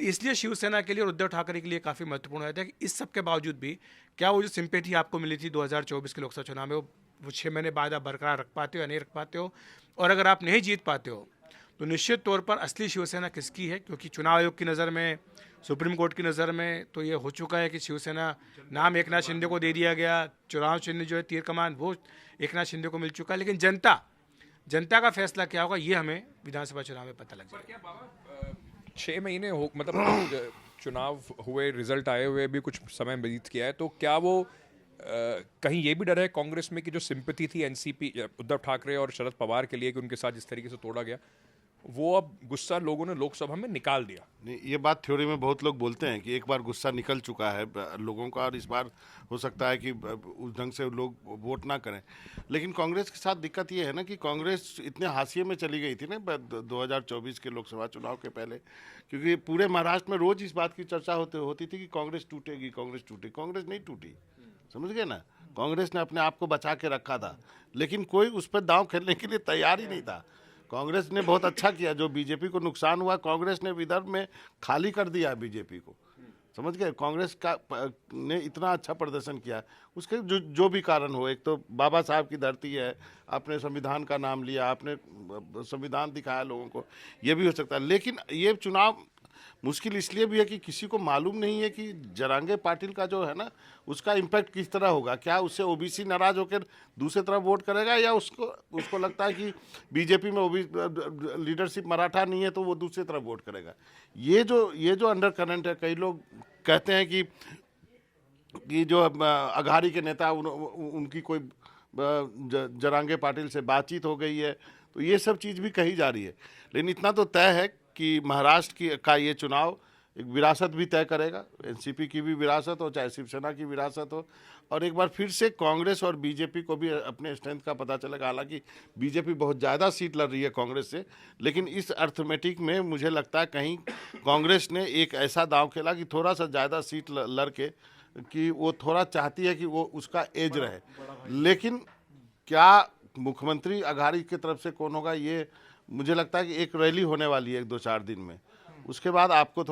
इसलिए शिवसेना के लिए और उद्धव ठाकरे के लिए काफ़ी महत्वपूर्ण रहता है कि इस सब के बावजूद भी क्या वो जो सिंपैथी आपको मिली थी 2024 के लोकसभा चुनाव में वो 6 महीने बाद आप बरकरार रख पाते हो या नहीं रख पाते हो। और अगर आप नहीं जीत पाते हो तो निश्चित तौर पर असली शिवसेना किसकी है, क्योंकि चुनाव आयोग की नज़र में, सुप्रीम कोर्ट की नज़र में तो ये हो चुका है कि शिवसेना नाम एकनाथ शिंदे को दे दिया गया, चुनाव चिन्ह जो है तीर कमान वो एकनाथ शिंदे को मिल चुका है। लेकिन जनता का फैसला क्या होगा ये हमें विधानसभा चुनाव में पता लग जाएगा। 6 महीने हो मतलब चुनाव हुए, रिजल्ट आए हुए भी कुछ समय बीत गया है, तो क्या वो कहीं ये भी डर है कांग्रेस में कि जो सिंपैथी थी एनसीपी उद्धव ठाकरे और शरद पवार के लिए कि उनके साथ जिस तरीके से तोड़ा गया, वो अब गुस्सा लोगों ने लोकसभा में निकाल दिया? नहीं, ये बात थ्योरी में बहुत लोग बोलते हैं कि एक बार गुस्सा निकल चुका है लोगों का और इस बार हो सकता है कि उस ढंग से लोग वोट ना करें। लेकिन कांग्रेस के साथ दिक्कत ये है ना कि कांग्रेस इतने हाशिए में चली गई थी ना 2024 के लोकसभा चुनाव के पहले, क्योंकि पूरे महाराष्ट्र में रोज इस बात की चर्चा होती थी कि कांग्रेस टूटेगी, कांग्रेस टूटेगी। कांग्रेस नहीं टूटी, समझ गए ना। कांग्रेस ने अपने आप को बचा के रखा था, लेकिन कोई उस पर दांव खेलने के लिए तैयार ही नहीं था। कांग्रेस ने बहुत अच्छा किया, जो बीजेपी को नुकसान हुआ कांग्रेस ने विदर्भ में खाली कर दिया बीजेपी को, समझ गए। कांग्रेस का ने इतना अच्छा प्रदर्शन किया, उसके जो भी कारण हो, एक तो बाबा साहब की धरती है, आपने संविधान का नाम लिया, आपने संविधान दिखाया लोगों को, ये भी हो सकता है। लेकिन ये चुनाव मुश्किल इसलिए भी है कि किसी को मालूम नहीं है कि जरांगे पाटिल का जो है ना उसका इम्पैक्ट किस तरह होगा। क्या उससे ओबीसी नाराज होकर दूसरी तरफ वोट करेगा, या उसको लगता है कि बीजेपी में लीडरशिप मराठा नहीं है तो वो दूसरी तरफ वोट करेगा। ये जो अंडर करंट है, कई लोग कहते हैं कि जो अघाड़ी के नेता उनकी कोई जरांगे पाटिल से बातचीत हो गई है, तो ये सब चीज़ भी कही जा रही है। लेकिन इतना तो तय है कि महाराष्ट्र का ये चुनाव एक विरासत भी तय करेगा, एनसीपी की भी विरासत हो चाहे शिवसेना की विरासत हो, और एक बार फिर से कांग्रेस और बीजेपी को भी अपने स्ट्रेंथ का पता चलेगा। हालांकि बीजेपी बहुत ज़्यादा सीट लड़ रही है कांग्रेस से, लेकिन इस अर्थमेटिक में मुझे लगता है कहीं कांग्रेस ने एक ऐसा दांव खेला कि थोड़ा सा ज़्यादा सीट लड़ के कि वो थोड़ा चाहती है कि वो उसका एज रहे। लेकिन क्या मुख्यमंत्री अघाड़ी की तरफ से कौन होगा, ये मुझे लगता है कि एक रैली होने वाली है 1-2-4 दिन में, उसके बाद आपको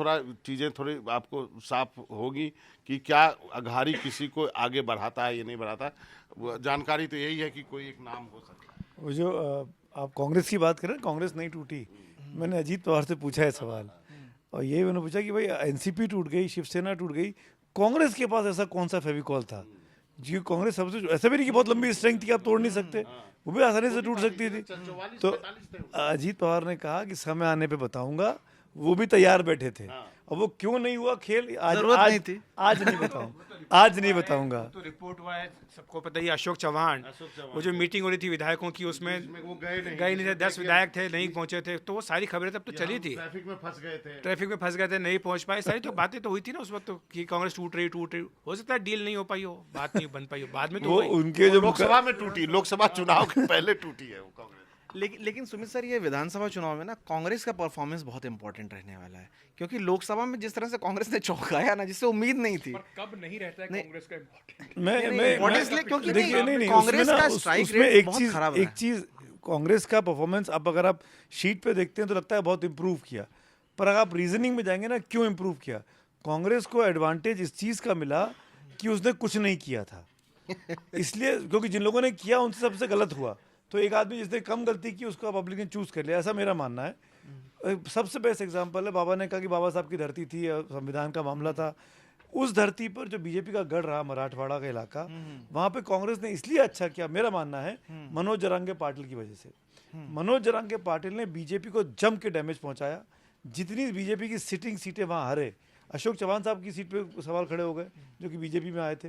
चीज़ें थोड़ी आपको साफ होगी कि क्या अघाड़ी किसी को आगे बढ़ाता है या नहीं बढ़ाता। जानकारी तो यही है कि कोई एक नाम हो सकता है। वो जो आप कांग्रेस की बात करें, कांग्रेस नहीं टूटी। मैंने अजीत पवार से पूछा है सवाल, और यही मैंने पूछा कि भाई एनसीपी टूट गई, शिवसेना टूट गई, कांग्रेस के पास ऐसा कौन सा फेविकॉल था? जी कांग्रेस सबसे, ऐसा भी नहीं कि बहुत लंबी स्ट्रेंथ थी आप तोड़ नहीं सकते, वो भी आसानी से टूट सकती थी। तो अजीत पवार ने कहा कि समय आने पे बताऊंगा, वो भी तैयार बैठे थे। और वो क्यों नहीं हुआ खेल, आज नहीं थी, आज नहीं बताऊंगा। तो रिपोर्ट हुआ है, सबको पता ही, अशोक चौहान वो जो मीटिंग हो रही थी विधायकों की, उसमें वो गए नहीं थे, 10 विधायक थे नहीं पहुंचे थे, तो वो सारी खबरें तब तो चली थी। ट्रैफिक में फंस गए थे, नहीं पहुंच पाए, सारी तो बातें तो हुई थी ना उस वक्त, तो कि कांग्रेस टूट रही। हो सकता है डील नहीं हो पाई हो, बात नहीं बन पाई हो, बाद में तो उनके जो लोकसभा में टूटी, लोकसभा चुनाव के पहले टूटी है वो कांग्रेस। लेकिन सुमित सर, ये विधानसभा चुनाव में ना कांग्रेस का परफॉर्मेंस बहुत इंपॉर्टेंट रहने वाला है, क्योंकि लोकसभा में जिस तरह से कांग्रेस ने चौंकाया ना, जिससे उम्मीद नहीं थी। कब नहीं रहता है कांग्रेस का इम्पोर्टेंट? क्योंकि कांग्रेस का स्ट्राइक रेट बहुत खराब है। एक चीज कांग्रेस का परफॉर्मेंस अब अगर आप शीट पे देखते हैं तो लगता है बहुत इंप्रूव किया, पर अगर आप रीजनिंग में जाएंगे ना, क्यों इंप्रूव किया? कांग्रेस को एडवांटेज इस चीज का मिला कि उसने कुछ नहीं किया था, इसलिए, क्योंकि जिन लोगों ने किया उनसे सबसे गलत हुआ, तो एक आदमी जिसने कम गलती की उसको पब्लिक ने चूज कर लिया, ऐसा मेरा मानना है। सबसे बेस्ट एग्जांपल है, बाबा ने कहा कि बाबा साहब की धरती थी, संविधान का मामला था, उस धरती पर जो बीजेपी का गढ़ रहा मराठवाड़ा का इलाका, वहां पे कांग्रेस ने इसलिए अच्छा किया, मेरा मानना है, मनोज जरांगे पाटिल की वजह से। मनोज जरांगे पाटिल ने बीजेपी को जम के डैमेज पहुंचाया। जितनी बीजेपी की सिटिंग सीटें वहां हारे, अशोक चौहान साहब की सीट पे सवाल खड़े हो गए जो कि बीजेपी में आए थे।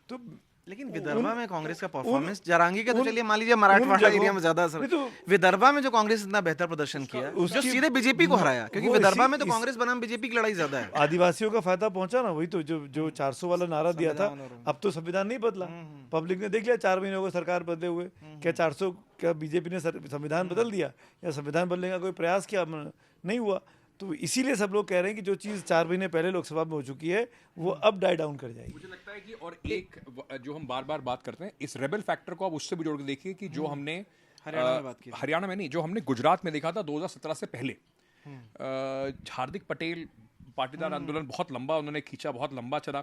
तो लेकिन विदर्भा में कांग्रेस का परफॉर्मेंस उन- जरांगी का तो उन- चलिए मान लीजिए मराठवाड़ा जगहों- एरिया में ज्यादा असर, नहीं तो- विदर्भा में जो कांग्रेस इतना बेहतर प्रदर्शन किया जो उसकी- सीधे बीजेपी को हराया, क्योंकि वो विदर्भा इसी- में तो इस- कांग्रेस बनाम बीजेपी की लड़ाई ज्यादा है। आदिवासियों का फायदा पहुंचा ना, वही तो जो 400 वाला नारा दिया था। अब तो संविधान नहीं बदला, पब्लिक ने देख लिया 4 महीने हो गए सरकार बदले हुए। क्या 400 क्या बीजेपी ने संविधान बदल दिया या संविधान बदलने का कोई प्रयास किया? नहीं हुआ। तो इसीलिए सब लोग कह रहे हैं कि जो चीज़ 4 महीने पहले लोकसभा में हो चुकी है वो अब डाई डाउन कर जाएगी। मुझे लगता है कि और एक जो हम बार बार बात करते हैं इस रेबल फैक्टर को आप उससे भी जोड़ के देखिए कि जो हमने हरियाणा में बात की, हरियाणा में नहीं, जो हमने गुजरात में देखा था 2017 से पहले। हार्दिक पटेल पाटीदार आंदोलन बहुत लंबा उन्होंने खींचा, बहुत लंबा चला।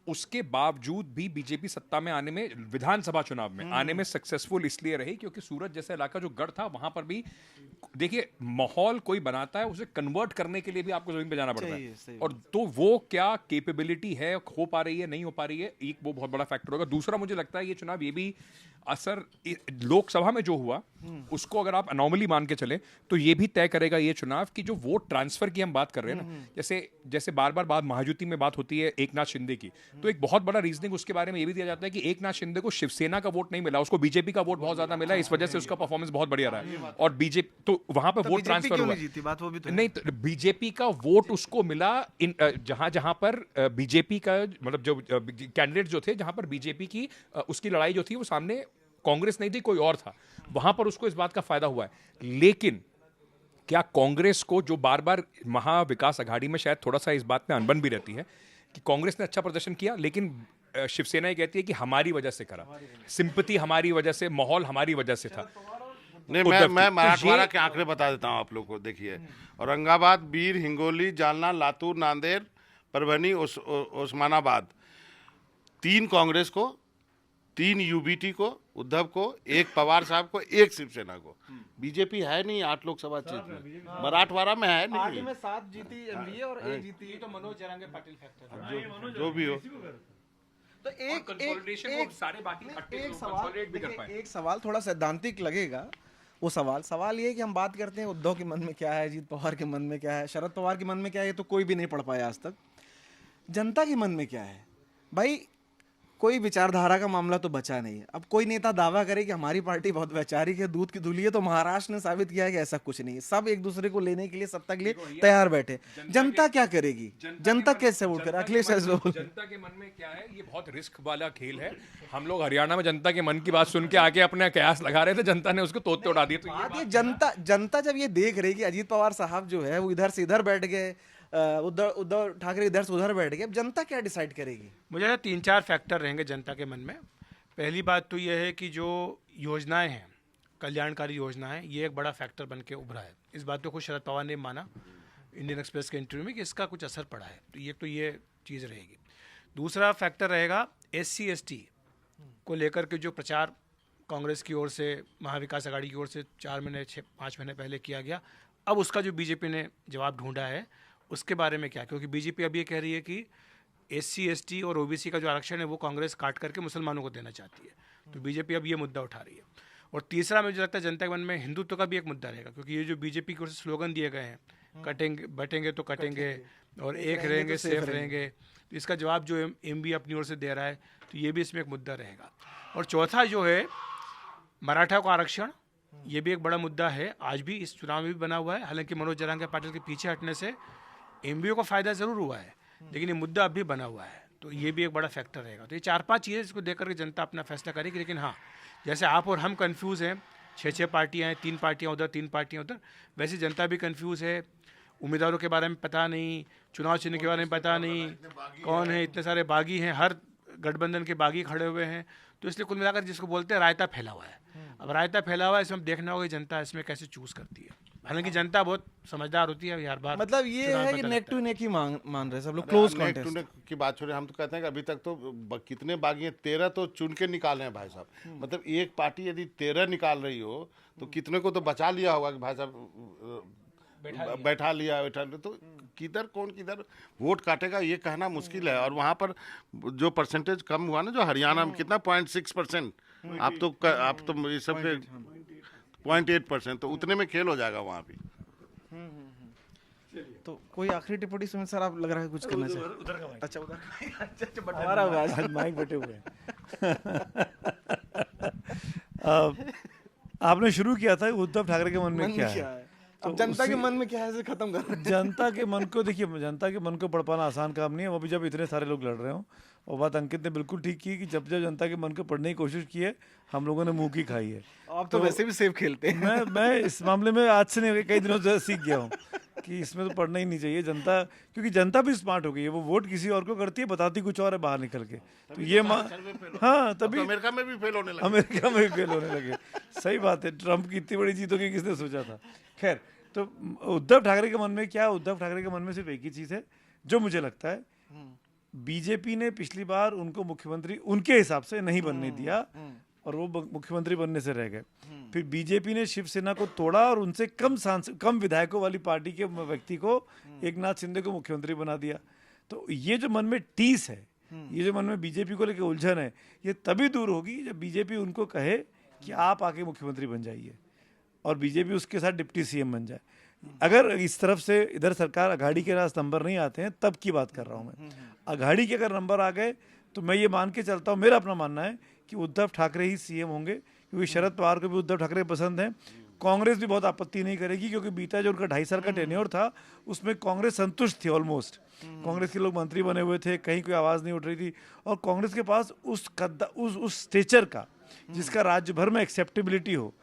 उसके बावजूद भी बीजेपी सत्ता में आने में, विधानसभा चुनाव में आने में सक्सेसफुल इसलिए रही क्योंकि सूरत जैसा इलाका जो गढ़ था वहां पर भी देखिए माहौल कोई बनाता है, उसे कन्वर्ट करने के लिए भी आपको जमीन पे जाना पड़ता है। और तो वो क्या कैपेबिलिटी है, हो पा रही है नहीं हो पा रही है, एक वो बहुत बड़ा फैक्टर होगा। दूसरा मुझे लगता है ये चुनाव ये भी असर लोकसभा में जो हुआ उसको अगर आप अनॉमली मान के चले तो ये भी तय करेगा ये चुनाव कि जो वोट ट्रांसफर की हम बात कर रहे हैं ना, जैसे बार बार बात महायुति में बात होती है एकनाथ शिंदे की, तो एक बहुत बड़ा रीजनिंग उसके बारे में ये भी दिया जाता है कि एकनाथ शिंदे को शिवसेना का वोट नहीं मिला, उसको बीजेपी का वोट बहुत ज्यादा मिला, इस वजह से उसका परफॉर्मेंस बहुत बढ़िया रहा है। और बीजेपी तो वहां पर वोट ट्रांसफर हुआ जीती बात वो भी तो नहीं, तो बीजेपी का वोट उसको मिला इन जहां जहां पर बीजेपी का मतलब जो कैंडिडेट जो थे, जहां पर बीजेपी की उसकी लड़ाई जो थी वो सामने कांग्रेस नहीं थी, कोई और था, वहां पर उसको इस बात का फायदा हुआ है। लेकिन क्या कांग्रेस को जो बार बार महाविकास अघाड़ी में शायद थोड़ा सा इस बात में अनबन भी रहती है कि कांग्रेस ने अच्छा प्रदर्शन किया लेकिन शिवसेना ये कहती है कि हमारी वजह से करा, सिंपैथी हमारी वजह से, माहौल हमारी वजह से था। नहीं, उद्धव मैं की। मराठवाड़ा तो के आंकड़े बता देता हूँ आप लोग को। देखिए, औरंगाबाद, बीर, हिंगोली, जालना, लातूर, नांदेड़, परभनी, उस्मानाबाद, 3 कांग्रेस को, 3 यूबीटी को, उद्धव को, 1 पवार साहब को, 1 शिवसेना को। बीजेपी है नहीं 8 लोकसभा क्षेत्र में, मराठवाड़ा में है नहीं। 7 जीती एनडीए और 1 जीती ये तो मनोज जरांगे पाटिल फैक्टर है। जो भी हो, तो एक सारे बाकी एक सवाल देखिए, एक सवाल थोड़ा सैद्धांतिक लगेगा। वो सवाल ये है कि हम बात करते हैं उद्धव के मन में क्या है, अजीत पवार के मन में क्या है, शरद पवार के मन में क्या है, ये तो कोई भी नहीं पढ़ पाया आज तक। जनता के मन में क्या है भाई? कोई विचारधारा का मामला तो बचा नहीं है। अब कोई नेता दावा करे कि हमारी पार्टी बहुत वैचारिक है, दूध की धुली है, तो महाराष्ट्र ने साबित किया है कि ऐसा कुछ नहीं है। सब एक दूसरे को लेने के लिए, सत्ता के लिए तैयार बैठे। जनता क्या करेगी? जनता कैसे वोट करे? अखिलेश जनता के मन में क्या है, ये बहुत रिस्क वाला खेल है। हम लोग हरियाणा में जनता के मन की बात सुन के आके अपने कयास लगा रहे थे, जनता ने उसको तोड़ते उड़ा दिए। तो ये जनता जब ये देख रही कि अजीत पवार साहब जो है वो इधर से इधर बैठ गए, उद्धव ठाकरे इधर से उधर बैठ गए, अब जनता क्या डिसाइड करेगी? मुझे लगता है 3-4 फैक्टर रहेंगे जनता के मन में। पहली बात तो यह है कि जो योजनाएं हैं, कल्याणकारी योजनाएं, ये एक बड़ा फैक्टर बन के उभरा है। इस बात को खुद शरद पवार ने माना इंडियन एक्सप्रेस के इंटरव्यू में कि इसका कुछ असर पड़ा है, तो ये चीज़ रहेगी। दूसरा फैक्टर रहेगा SC ST को लेकर के जो प्रचार कांग्रेस की ओर से, महाविकास अघाड़ी की ओर से 4 महीने 5 महीने पहले किया गया, अब उसका जो बीजेपी ने जवाब ढूंढा है उसके बारे में क्या? क्योंकि बीजेपी अब ये कह रही है कि SC ST और OBC का जो आरक्षण है वो कांग्रेस काट करके मुसलमानों को देना चाहती है, तो बीजेपी अब ये मुद्दा उठा रही है। और तीसरा मुझे लगता है जनता के मन में हिंदुत्व का भी एक मुद्दा रहेगा, क्योंकि ये जो बीजेपी की ओर से स्लोगन दिए गए हैं, कटेंगे बटेंगे तो कटेंगे और एक रहेंगे सेफ रहेंगे, तो इसका जवाब जो MB अपनी ओर से दे रहा है, तो ये भी इसमें एक मुद्दा रहेगा। और चौथा जो है मराठा का आरक्षण, ये भी एक बड़ा मुद्दा है, आज भी इस चुनाव में भी बना हुआ है। हालांकि मनोज जरांगे पाटिल के पीछे हटने से MBO को फायदा जरूर हुआ है, लेकिन ये मुद्दा अब भी बना हुआ है, तो ये भी एक बड़ा फैक्टर रहेगा। तो ये 4-5 चीज़ें इसको देख करके जनता अपना फैसला करेगी। लेकिन हाँ, जैसे आप और हम कंफ्यूज हैं, 6 पार्टियाँ हैं, 3 पार्टियाँ उधर 3 पार्टियाँ उधर, वैसे जनता भी कंफ्यूज है। उम्मीदवारों के बारे में पता नहीं, चुनाव चिन्ह के बारे में पता नहीं, कौन है, इतने सारे बागी हैं, हर गठबंधन के बागी खड़े हुए हैं, तो इसलिए कुल मिलाकर जिसको बोलते हैं रायता फैला हुआ है। अब रायता फैला हुआ है, इसमें देखना होगा जनता इसमें कैसे चूज करती है। हालांकि जनता बहुत समझदार होती है, हर बार मतलब ये है कि नेक टू नेक ही मान रहे सब लोग, क्लोज नेक टू कॉन्टेस्ट नेक की बात छोड़िए, हम तो कहते हैं कि अभी तक तो कितने बागी हैं, 13 तो चुन के निकाले हैं भाई साहब। मतलब एक पार्टी यदि 13 निकाल रही हो तो कितने को तो बचा लिया होगा कि भाई साहब बैठा लिया, तो किधर कौन किधर वोट काटेगा ये कहना मुश्किल है। और वहाँ पर जो परसेंटेज कम हुआ ना, जो हरियाणा में कितना 0.6%, आप तो ये सब 0.8%, तो उतने में खेल हो जाएगा वहाँ भी। तो कोई आखिरी टिप्पणी सुमित सर, आप लग रहा है कुछ करना चाहिए। उधर का माइक। अच्छा उधर अच्छा बंटवारा हुआ आज। आज माइक बटे हुए हैं। आपने शुरू किया था उद्धव ठाकरे के मन में क्या है, अब जनता के मन में क्या है इसे खत्म कर रहे हैं। जनता के मन को देखिए, जनता के मन को पढ़ पाना आसान काम नहीं है, वो भी जब इतने सारे लोग लड़ रहे हो। और बात अंकित ने बिल्कुल ठीक की कि जब जब जनता के मन को पढ़ने की कोशिश की है, हम लोगों ने मुंह की खाई है। आप तो वैसे भी सेफ खेलते हैं। मैं इस मामले में आज से नहीं, कई दिनों से सीख गया हूँ कि इसमें तो पढ़ना ही नहीं चाहिए जनता, क्योंकि जनता भी स्मार्ट हो गई है। वो वोट किसी और को करती है, बताती कुछ और है बाहर निकल के। तो ये हाँ, तभी अमेरिका में भी फेल होने लगे। अमेरिका में भी फेल होने लगे। सही बात है, ट्रम्प की इतनी बड़ी जीत होगी किसने सोचा था। खैर, तो उद्धव ठाकरे के मन में क्या, उद्धव ठाकरे के मन में सिर्फ एक ही चीज़ है जो मुझे लगता है, बीजेपी ने पिछली बार उनको मुख्यमंत्री उनके हिसाब से नहीं बनने दिया और वो मुख्यमंत्री बनने से रह गए। फिर बीजेपी ने शिवसेना को तोड़ा और उनसे कम विधायकों वाली पार्टी के व्यक्ति को, एक नाथ शिंदे को मुख्यमंत्री बना दिया। तो ये जो मन में टीस है, ये जो मन में बीजेपी को लेकर उलझन है, ये तभी दूर होगी जब बीजेपी उनको कहे कि आप आके मुख्यमंत्री बन जाइए और बीजेपी उसके साथ डिप्टी सीएम बन जाए। अगर इस तरफ से इधर सरकार अघाड़ी के पास नंबर नहीं आते हैं, तब की बात कर रहा हूँ मैं। अघाड़ी के अगर नंबर आ गए तो मैं ये मान के चलता हूँ, मेरा अपना मानना है कि उद्धव ठाकरे ही सीएम होंगे, क्योंकि शरद पवार को भी उद्धव ठाकरे पसंद है। कांग्रेस भी बहुत आपत्ति नहीं करेगी, क्योंकि बीता जो उनका 2.5 साल का टेन्योर था उसमें कांग्रेस संतुष्ट थी ऑलमोस्ट। कांग्रेस के लोग मंत्री बने हुए थे, कहीं कोई आवाज़ नहीं उठ रही थी, और कांग्रेस के पास उस स्टेचर का, जिसका राज्य भर में एक्सेप्टेबिलिटी हो,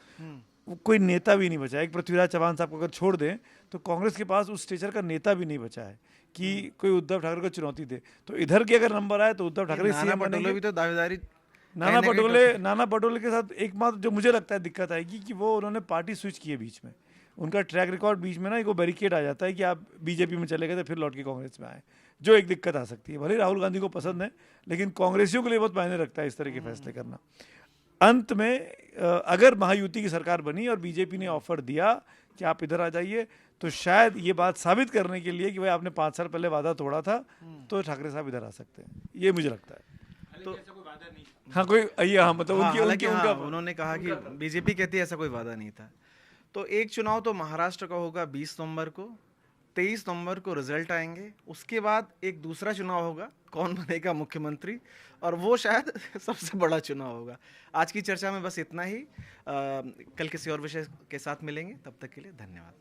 कोई नेता भी नहीं बचा। एक पृथ्वीराज चौहान साहब को अगर छोड़ दें तो कांग्रेस के पास उस स्टेचर का नेता भी नहीं बचा है कि कोई उद्धव ठाकरे को चुनौती दे। तो इधर के अगर नंबर आए तो उद्धव ठाकरे सीएम बनेंगे। भी तो दावेदारी, नाना पटोले के साथ एकमात्र जो मुझे लगता है दिक्कत आएगी कि वो उन्होंने पार्टी स्विच की है बीच में। उनका ट्रैक रिकॉर्ड बीच में ना एक बैरिकेड आ जाता है कि आप बीजेपी में चले गए तो फिर लौट के कांग्रेस में आए, जो एक दिक्कत आ सकती है। भले राहुल गांधी को पसंद है, लेकिन कांग्रेसियों के लिए बहुत मायने रखता है इस तरह के फैसले करना। अंत में अगर महायुति की सरकार बनी और बीजेपी ने ऑफर दिया कि आप इधर आ जाइए, तो शायद ये बात साबित करने के लिए कि भाई आपने 5 साल पहले वादा तोड़ा था, तो ठाकरे साहब इधर आ सकते हैं, ये मुझे लगता है। तो हाँ, कोई ये, हाँ, मतलब हालांकि उनका उन्होंने कहा कि बीजेपी कहती है ऐसा कोई वादा नहीं था। तो एक चुनाव तो महाराष्ट्र का होगा 20 नवंबर को, 23 नवंबर को रिजल्ट आएंगे, उसके बाद एक दूसरा चुनाव होगा, कौन बनेगा मुख्यमंत्री, और वो शायद सबसे बड़ा चुनाव होगा। आज की चर्चा में बस इतना ही। कल किसी और विषय के साथ मिलेंगे, तब तक के लिए धन्यवाद।